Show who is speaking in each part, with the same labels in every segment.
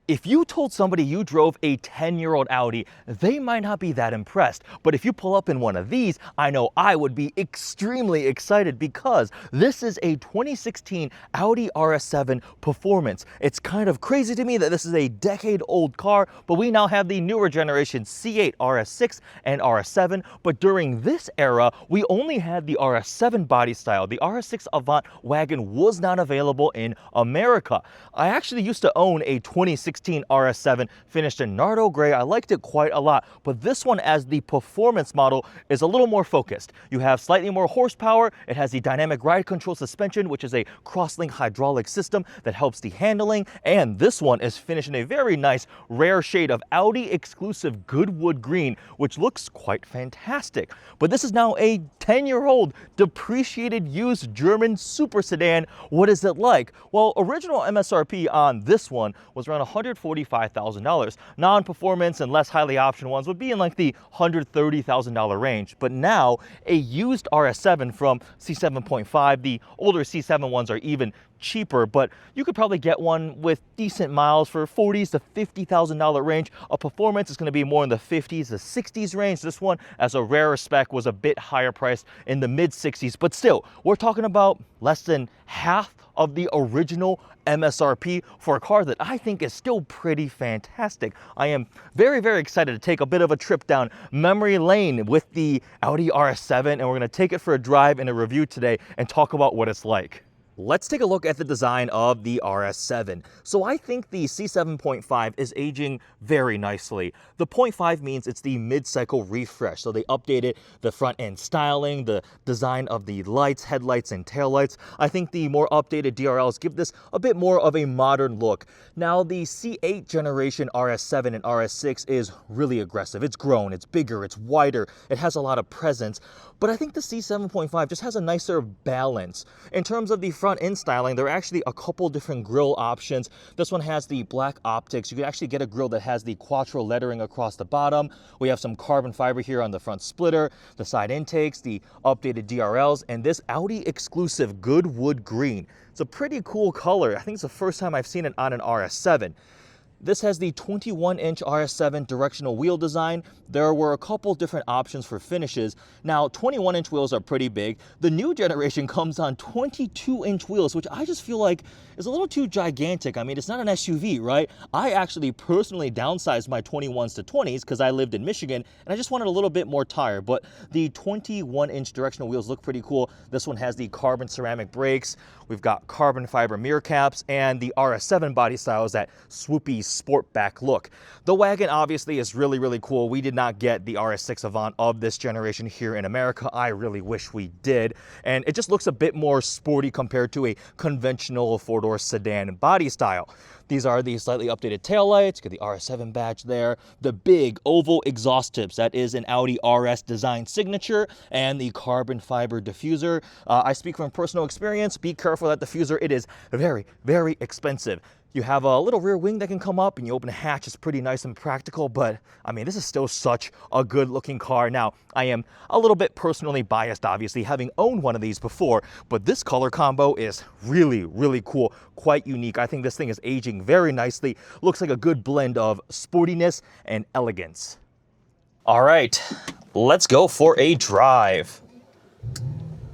Speaker 1: If you told somebody you drove a 10-year-old Audi, they might not be that impressed. But if you pull up in one of these, I know I would be extremely excited because this is a 2016 Audi RS7 Performance. It's kind of crazy to me that this is a decade-old car, but we now have the newer generation C8, RS6, and RS7. But during this era, we only had the RS7 body style. The RS6 Avant wagon was not available in America. I actually used to own a 2016 RS7 finished in Nardo Gray. I liked it quite a lot, but this one as the performance model is a little more focused. You have slightly more horsepower. It has the dynamic ride control suspension, which is a cross-link hydraulic system that helps the handling. And this one is finished in a very nice rare shade of Audi Exclusive Goodwood Green, which looks quite fantastic. But this is now a 10-year-old depreciated used German super sedan. What is it like? Well, original MSRP on this one was around $145,000. Non-performance and less highly optioned ones would be in like the $130,000 range. But now a used RS7 from C7.5, the older C7 ones are even cheaper, but you could probably get one with decent miles for $40,000 to $50,000 range. A performance is going to be more in the $50s to $60s range. This one, as a rarer spec, was a bit higher priced in the mid $60s, but still, we're talking about less than half of the original MSRP for a car that I think is still pretty fantastic. I am very, very excited to take a bit of a trip down memory lane with the Audi RS7, and we're going to take it for a drive and a review today and talk about what it's like. Let's take a look at the design of the RS7. So I think the C7.5 is aging very nicely. The 0.5 means it's the mid-cycle refresh. So they updated the front end styling, the design of the lights, headlights, and taillights. I think the more updated DRLs give this a bit more of a modern look. Now the C8 generation RS7 and RS6 is really aggressive. It's grown, it's bigger, it's wider, it has a lot of presence. But I think the C7.5 just has a nicer balance. In terms of the front end styling, there are actually a couple different grille options. This one has the black optics. You can actually get a grille that has the Quattro lettering across the bottom. We have some carbon fiber here on the front splitter, the side intakes, the updated DRLs, and this Audi Exclusive Goodwood Green. It's a pretty cool color. I think it's the first time I've seen it on an RS7. This has the 21-inch RS7 directional wheel design. There were a couple different options for finishes. Now, 21-inch wheels are pretty big. The new generation comes on 22-inch wheels, which I just feel like is a little too gigantic. I mean, it's not an SUV, right? I actually personally downsized my 21s to 20s because I lived in Michigan, and I just wanted a little bit more tire. But the 21-inch directional wheels look pretty cool. This one has the carbon ceramic brakes. We've got carbon fiber mirror caps, and the RS7 body style is that swoopy sportback look. The wagon obviously is really, really cool. We did not get the RS6 Avant of this generation here in America. I really wish we did. And it just looks a bit more sporty compared to a conventional four-door sedan body style. These are the slightly updated taillights, get the RS7 badge there, the big oval exhaust tips, that is an Audi RS design signature, and the carbon fiber diffuser. I speak from personal experience. Be careful that diffuser. It is very, very expensive. You have a little rear wing that can come up and you open a hatch. It's pretty nice and practical, but I mean, this is still such a good looking car. Now, I am a little bit personally biased, obviously, having owned one of these before, but this color combo is really, really cool, quite unique. I think this thing is aging very nicely. Looks like a good blend of sportiness and elegance. All right, let's go for a drive.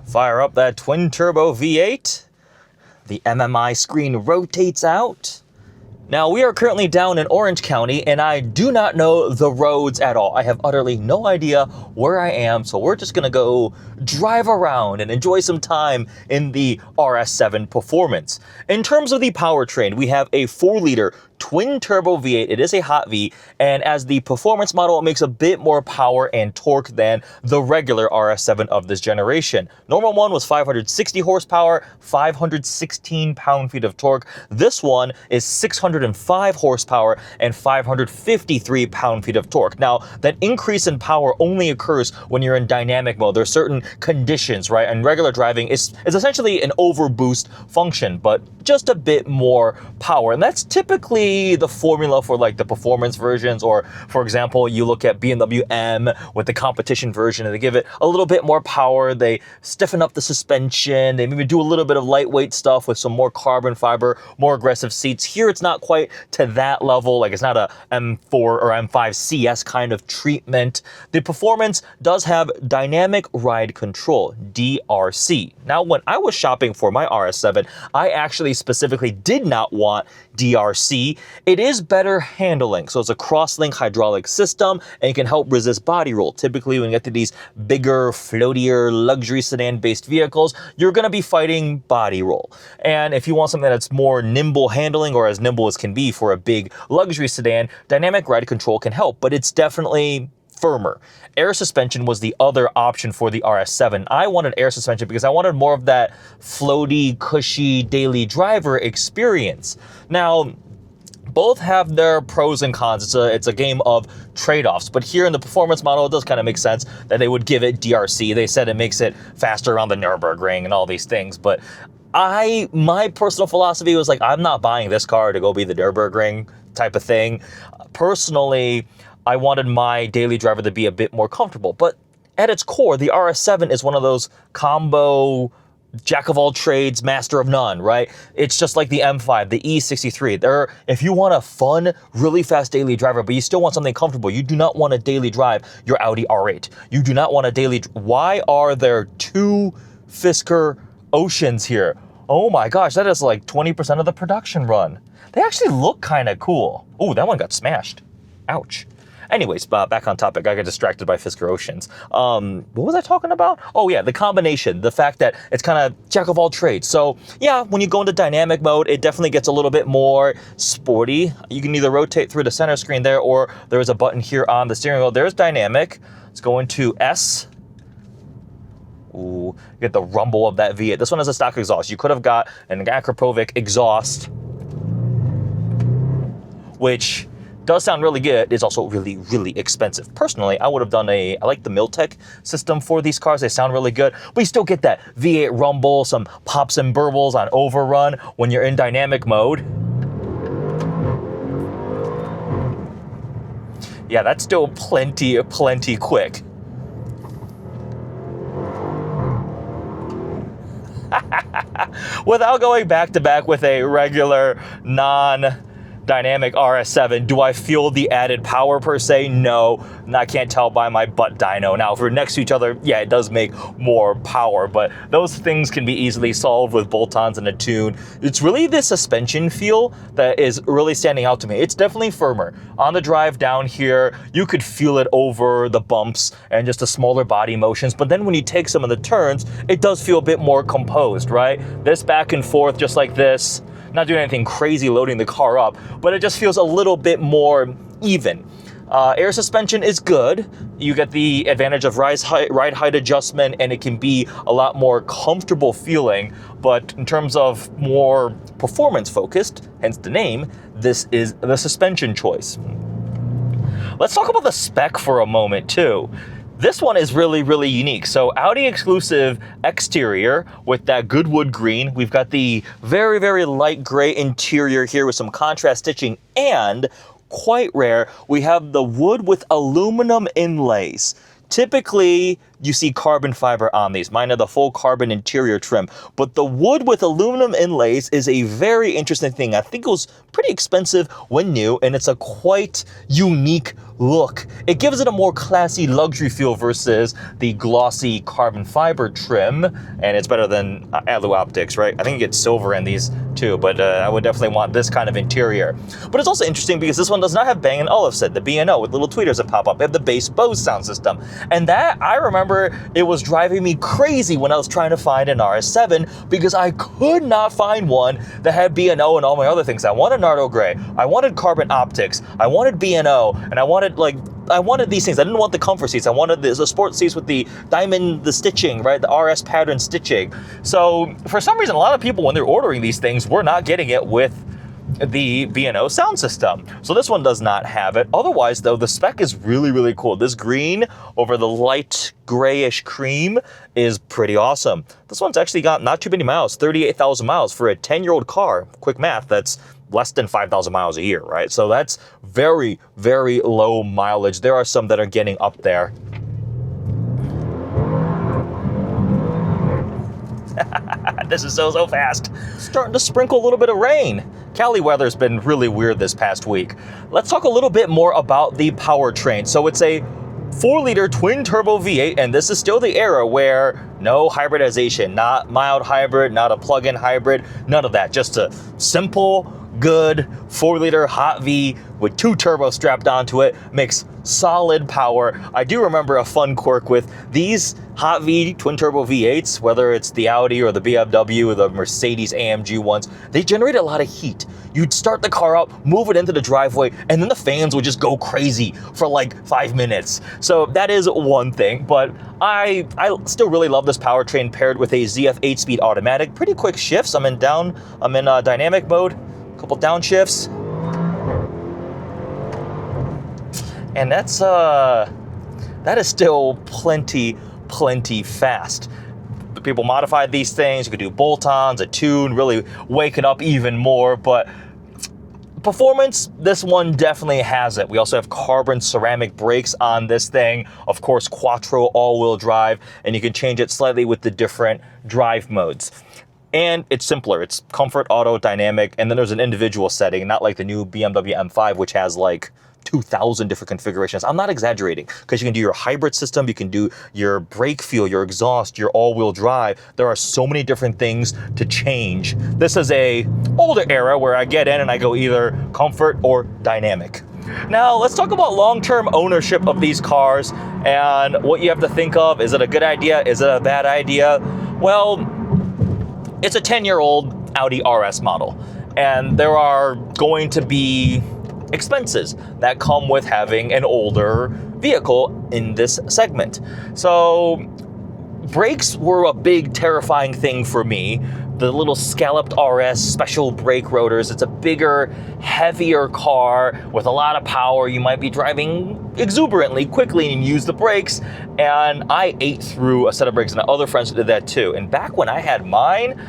Speaker 1: Fire up that twin turbo V8. The MMI screen rotates out. Now, we are currently down in Orange County, and I do not know the roads at all. I have utterly no idea where I am, so we're just gonna go drive around and enjoy some time in the RS7 Performance. In terms of the powertrain, we have a 4-liter twin turbo V8. It is a hot V, and as the performance model, it makes a bit more power and torque than the regular RS7 of this generation. Normal one was 560 horsepower, 516 pound-feet of torque. This one is 605 horsepower and 553 pound-feet of torque. Now, that increase in power only occurs when you're in dynamic mode. There are certain conditions, right? And regular driving is essentially an overboost function, but just a bit more power. And that's typically the formula for like the performance versions, or for example, you look at BMW M with the competition version and they give it a little bit more power. They stiffen up the suspension. They maybe do a little bit of lightweight stuff with some more carbon fiber, more aggressive seats. Here, it's not quite to that level. Like, it's not a M4 or M5 CS kind of treatment. The performance does have dynamic ride control, DRC. Now, when I was shopping for my RS7, I actually specifically did not want DRC. It is better handling. So it's a cross-link hydraulic system and it can help resist body roll. Typically, when you get to these bigger, floatier, luxury sedan-based vehicles, you're going to be fighting body roll. And if you want something that's more nimble handling, or as nimble as can be for a big luxury sedan, dynamic ride control can help, but it's definitely firmer. Air suspension was the other option for the RS7. I wanted air suspension because I wanted more of that floaty, cushy daily driver experience. Now, both have their pros and cons. It's a game of trade-offs. But here in the performance model, it does kind of make sense that they would give it DRC. They said it makes it faster around the Nürburgring and all these things. But my personal philosophy was like, I'm not buying this car to go be the Nürburgring type of thing. Personally, I wanted my daily driver to be a bit more comfortable. But at its core, the RS7 is one of those combo jack of all trades, master of none, right? It's just like the M5, the E63. If you want a fun, really fast daily driver, but you still want something comfortable, you do not want to daily drive your Audi R8. You do not want a daily. Why are there two Fisker Oceans here? Oh my gosh, that is like 20% of the production run. They actually look kind of cool. Oh, that one got smashed. Ouch. Anyways, back on topic. I got distracted by Fisker Oceans. What was I talking about? Oh yeah, the combination, the fact that it's kind of jack of all trades. So yeah, when you go into dynamic mode, it definitely gets a little bit more sporty. You can either rotate through the center screen there, or there is a button here on the steering wheel. There's dynamic. Let's go into S. Ooh, you get the rumble of that V8. This one has a stock exhaust. You could have got an Akrapovic exhaust, which does sound really good. It's also really, really expensive. Personally, I would have done I like the Miltech system for these cars. They sound really good, but you still get that V8 rumble, some pops and burbles on overrun when you're in dynamic mode. Yeah, that's still plenty quick. Without going back to back with a regular non-dynamic RS7, do I feel the added power per se? No, and I can't tell by my butt dyno. Now, if we're next to each other, yeah, it does make more power, but those things can be easily solved with bolt-ons and a tune. It's really the suspension feel that is really standing out to me. It's definitely firmer. On the drive down here, you could feel it over the bumps and just the smaller body motions, but then when you take some of the turns, it does feel a bit more composed, right? This back and forth, just like this, not doing anything crazy loading the car up, but it just feels a little bit more even. Air suspension is good. You get the advantage of ride height adjustment, and it can be a lot more comfortable feeling. But in terms of more performance focused, hence the name, this is the suspension choice. Let's talk about the spec for a moment too. This one is really, really unique. So Audi Exclusive exterior with that Goodwood Green. We've got the very, very light gray interior here with some contrast stitching, and quite rare, we have the wood with aluminum inlays. Typically, you see carbon fiber on these. Mine are the full carbon interior trim, but the wood with aluminum inlays is a very interesting thing. I think it was pretty expensive when new, and it's a quite unique look. It gives it a more classy luxury feel versus the glossy carbon fiber trim, and it's better than Alu Optics, right? I think you get silver in these too, but I would definitely want this kind of interior. But it's also interesting because this one does not have Bang & Olufsen, the B&O with little tweeters that pop up. They have the bass Bose sound system, and that, I remember, it was driving me crazy when I was trying to find an RS7 because I could not find one that had B&O and all my other things. I wanted Nardo Gray, I wanted carbon optics, I wanted B&O, and I wanted these things. I didn't want the comfort seats. I wanted the sport seats with the diamond, the stitching, right? The RS pattern stitching. So for some reason, a lot of people, when they're ordering these things, were not getting it with the B&O sound system. So this one does not have it. Otherwise though, the spec is really, really cool. This green over the light grayish cream is pretty awesome. This one's actually got not too many miles, 38,000 miles for a 10-year-old car. Quick math, that's less than 5,000 miles a year, right? So that's very, very low mileage. There are some that are getting up there. This is so fast. Starting to sprinkle a little bit of rain. Cali weather's been really weird this past week. Let's talk a little bit more about the powertrain. So it's a 4-liter twin-turbo V8, and this is still the era where no hybridization, not mild hybrid, not a plug-in hybrid, none of that. Just a simple, good 4-liter hot V with 2 turbos strapped onto it, makes solid power. I do remember a fun quirk with these hot V twin turbo V8s, whether it's the Audi or the BMW or the Mercedes AMG ones, they generate a lot of heat. You'd start the car up, move it into the driveway, and then the fans would just go crazy for like 5 minutes. So that is one thing, but I still really love this powertrain paired with a ZF 8-speed automatic. Pretty quick shifts. I'm in dynamic mode, a couple downshifts. And that is still plenty fast. People modified these things. You could do bolt-ons, a tune, really wake it up even more. But performance, this one definitely has it. We also have carbon ceramic brakes on this thing. Of course, quattro all-wheel drive, and you can change it slightly with the different drive modes. And it's simpler. It's comfort, auto, dynamic, and then there's an individual setting, not like the new BMW M5, which has like 2,000 different configurations. I'm not exaggerating, because you can do your hybrid system, you can do your brake feel, your exhaust, your all-wheel drive. There are so many different things to change. This is a older era where I get in and I go either comfort or dynamic. Now, let's talk about long-term ownership of these cars and what you have to think of. Is it a good idea? Is it a bad idea? Well, it's a 10-year-old Audi RS model, and there are going to be expenses that come with having an older vehicle in this segment. So brakes were a big terrifying thing for me. The little scalloped RS special brake rotors, it's a bigger, heavier car with a lot of power. You might be driving exuberantly, quickly, and use the brakes. And I ate through a set of brakes, and other friends did that too. And back when I had mine,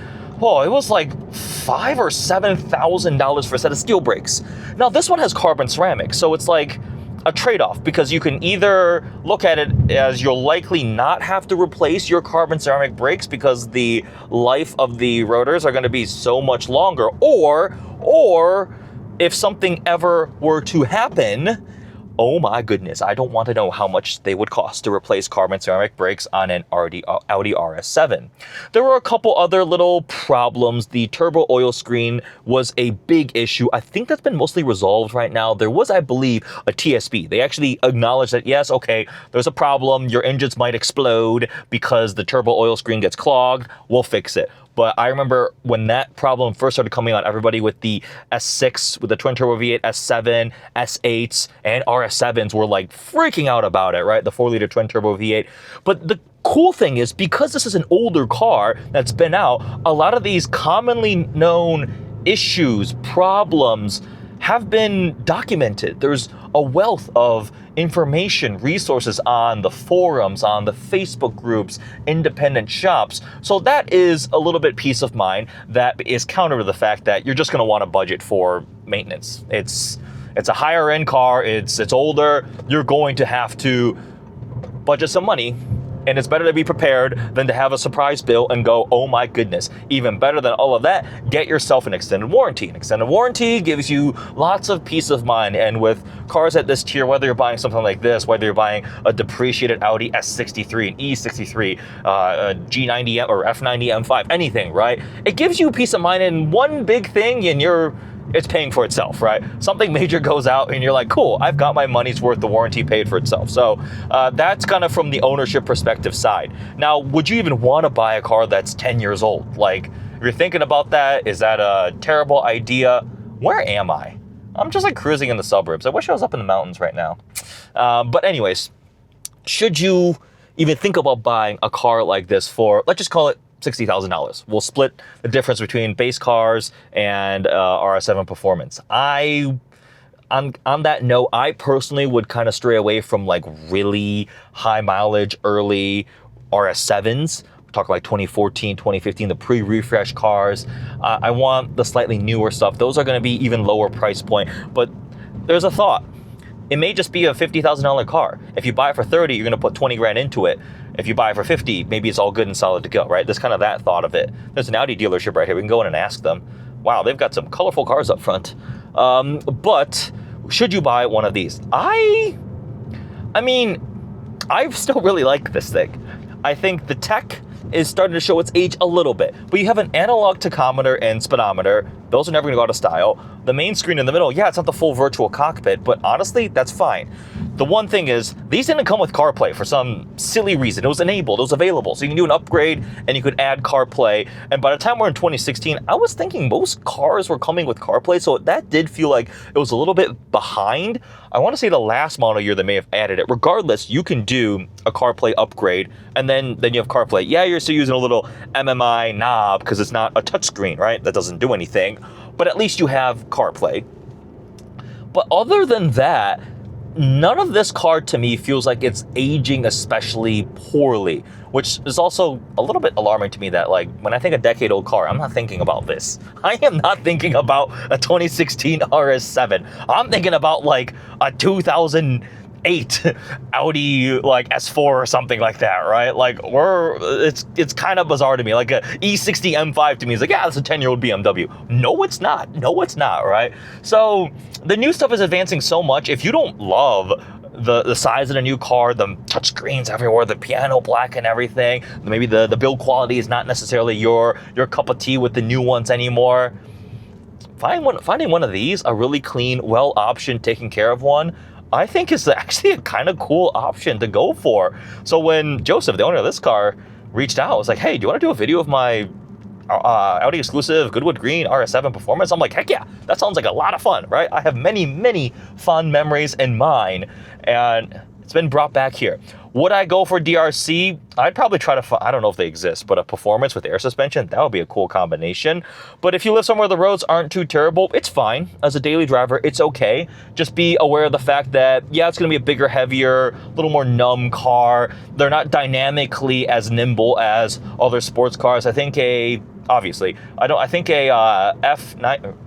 Speaker 1: oh, it was like $5,000 or $7,000 for a set of steel brakes. Now this one has carbon ceramic, so it's like a trade-off, because you can either look at it as you'll likely not have to replace your carbon ceramic brakes because the life of the rotors are going to be so much longer, or if something ever were to happen, oh my goodness, I don't want to know how much they would cost to replace carbon ceramic brakes on an Audi RS7. There were a couple other little problems. The turbo oil screen was a big issue. I think that's been mostly resolved right now. There was, I believe, a TSB. They actually acknowledged that, yes, okay, there's a problem. Your engines might explode because the turbo oil screen gets clogged. We'll fix it. But I remember when that problem first started coming out, everybody with the S6, with the twin turbo V8, S7, S8s, and RS7s were like freaking out about it, right? The 4-liter twin turbo V8. But the cool thing is, because this is an older car that's been out, a lot of these commonly known issues, problems, have been documented. There's a wealth of information, resources on the forums, on the Facebook groups, independent shops. So that is a little bit peace of mind that is counter to the fact that you're just going to want to budget for maintenance. It's a higher end car, it's older, you're going to have to budget some money. And it's better to be prepared than to have a surprise bill and go, oh my goodness. Even better than all of that, get yourself an extended warranty. An extended warranty gives you lots of peace of mind. And with cars at this tier, whether you're buying something like this, whether you're buying a depreciated Audi S63, an E63, a G90 or F90 M5, anything, right? It gives you peace of mind, and one big thing, and it's paying for itself, right? Something major goes out and you're like, cool, I've got my money's worth, the warranty paid for itself. So that's kind of from the ownership perspective side. Now, would you even want to buy a car that's 10 years old? Like, if you're thinking about that, is that a terrible idea? Where am I? I'm just like cruising in the suburbs. I wish I was up in the mountains right now. But anyways, should you even think about buying a car like this for, let's just call it $60,000. We'll split the difference between base cars and RS7 Performance. On that note, I personally would kind of stray away from like really high mileage early RS7s. Talk like 2014, 2015, the pre-refresh cars. I want the slightly newer stuff. Those are going to be even lower price point. But there's a thought. It may just be a $50,000 car. If you buy it for 30, you're going to put 20 grand into it. If you buy it for 50, maybe it's all good and solid to go, right? There's kind of that thought of it. There's an Audi dealership right here. We can go in and ask them. Wow, they've got some colorful cars up front. But should you buy one of these? I mean, I still really like this thing. I think the tech is starting to show its age a little bit. But you have an analog tachometer and speedometer. Those are never gonna go out of style. The main screen in the middle, yeah, it's not the full virtual cockpit, but honestly, that's fine. The one thing is, these didn't come with CarPlay for some silly reason. It was enabled, it was available. So you can do an upgrade and you could add CarPlay. And by the time we're in 2016, I was thinking most cars were coming with CarPlay, so that did feel like it was a little bit behind. I wanna say the last model year they may have added it. Regardless, you can do a CarPlay upgrade and then you have CarPlay. Yeah, you're still using a little MMI knob because it's not a touchscreen, right? That doesn't do anything, but at least you have CarPlay. But other than that, none of this car to me feels like it's aging especially poorly, which is also a little bit alarming to me that like when I think a decade-old car, I'm not thinking about this. I am not thinking about a 2016 RS7. I'm thinking about like a 2008 Audi like S4 or something like that, right? Like it's kind of bizarre to me. Like a E60 M5 to me is like, yeah, that's a 10-year-old BMW. No, it's not. No, it's not, right? So the new stuff is advancing so much. If you don't love the size of the new car, the touchscreens everywhere, the piano black and everything, maybe the build quality is not necessarily your cup of tea with the new ones anymore, finding one of these, a really clean, well-optioned, taken care of one, I think is actually a kind of cool option to go for. So when Joseph, the owner of this car, reached out, I was like, hey, do you want to do a video of my Audi Exclusive Goodwood Green RS7 Performance? I'm like, heck yeah, that sounds like a lot of fun, right? I have many, many fond memories in mine, and it's been brought back here. Would I go for DRC? I'd probably try to find, I don't know if they exist, but a Performance with air suspension, that would be a cool combination. But if you live somewhere the roads aren't too terrible, it's fine. As a daily driver, it's okay. Just be aware of the fact that, yeah, it's gonna be a bigger, heavier, a little more numb car. They're not dynamically as nimble as other sports cars. I think I think a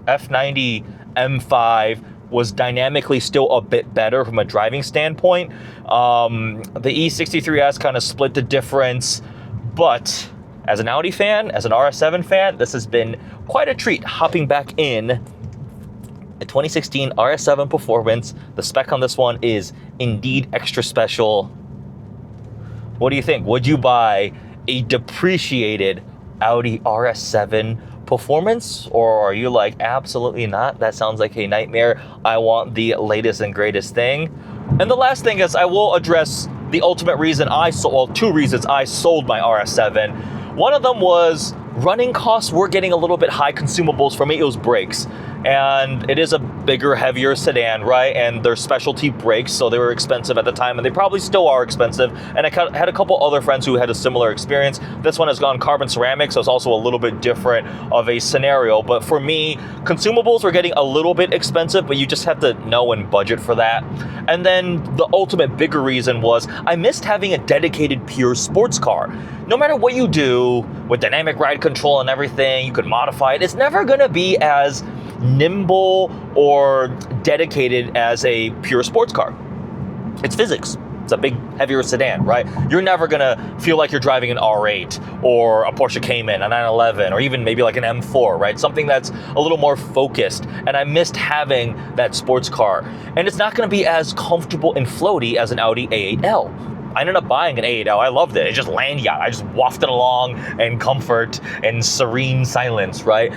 Speaker 1: F90 M5 was dynamically still a bit better from a driving standpoint. The E63S kind of split the difference, but as an Audi fan, as an RS7 fan, this has been quite a treat hopping back in a 2016 RS7 Performance. The spec on this one is indeed extra special. What do you think? Would you buy a depreciated Audi RS7 Performance, or are you like, absolutely not, that sounds like a nightmare, I want the latest and greatest thing? And the last thing is, I will address the ultimate reason two reasons I sold my RS7. One of them was running costs were getting a little bit high. Consumables for me, it was brakes. And it is a bigger, heavier sedan, right? And they're specialty brakes, so they were expensive at the time, and they probably still are expensive. And I had a couple other friends who had a similar experience. This one has gone carbon ceramic, so it's also a little bit different of a scenario. But for me, consumables were getting a little bit expensive, but you just have to know and budget for that. And then the ultimate bigger reason was I missed having a dedicated pure sports car. No matter what you do with dynamic ride control and everything, you could modify it. It's never gonna be as nimble or dedicated as a pure sports car. It's physics. It's a big, heavier sedan, right? You're never gonna feel like you're driving an R8 or a Porsche Cayman, a 911, or even maybe like an M4, right? Something that's a little more focused. And I missed having that sports car. And it's not gonna be as comfortable and floaty as an Audi A8L. I ended up buying an A8L. I loved it. It just landed yacht. I just wafted along in comfort and serene silence, right?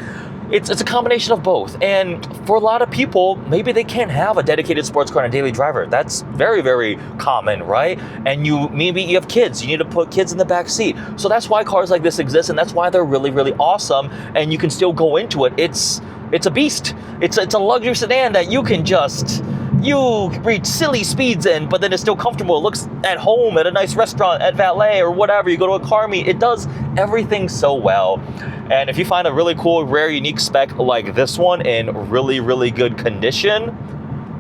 Speaker 1: It's a combination of both. And for a lot of people, maybe they can't have a dedicated sports car and a daily driver. That's very, very common, right? And maybe you have kids. You need to put kids in the back seat. So that's why cars like this exist, and that's why they're really, really awesome. And you can still go into it. It's a beast. It's a luxury sedan that you can just you reach silly speeds in, but then it's still comfortable. It looks at home, at a nice restaurant, at valet, or whatever. You go to a car meet, it does everything so well. And if you find a really cool, rare, unique spec like this one in really, really good condition,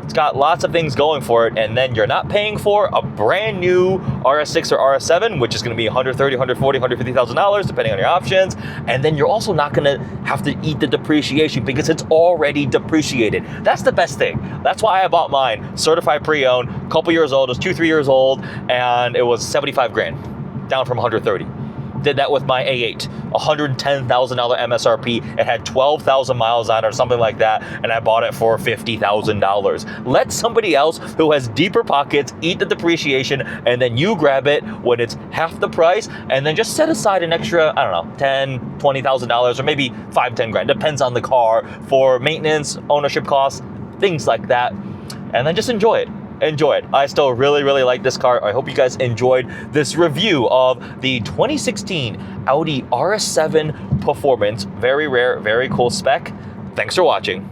Speaker 1: it's got lots of things going for it, and then you're not paying for a brand new RS6 or RS7, which is going to be $130,000, $140,000, $150,000, depending on your options. And then you're also not going to have to eat the depreciation because it's already depreciated. That's the best thing. That's why I bought mine, certified pre-owned, couple years old. It was 2-3 years old, and it was 75 grand, down from 130. Did that with my A8, $110,000 MSRP. It had 12,000 miles on it or something like that, and I bought it for $50,000. Let somebody else who has deeper pockets eat the depreciation, and then you grab it when it's half the price, and then just set aside an extra, I don't know, $10,000, $20,000, or maybe $5,000, $10,000, depends on the car, for maintenance, ownership costs, things like that, and then just enjoy it. Enjoy it. I still really, really like this car. I hope you guys enjoyed this review of the 2016 Audi RS7 Performance. Very rare, very cool spec. Thanks for watching.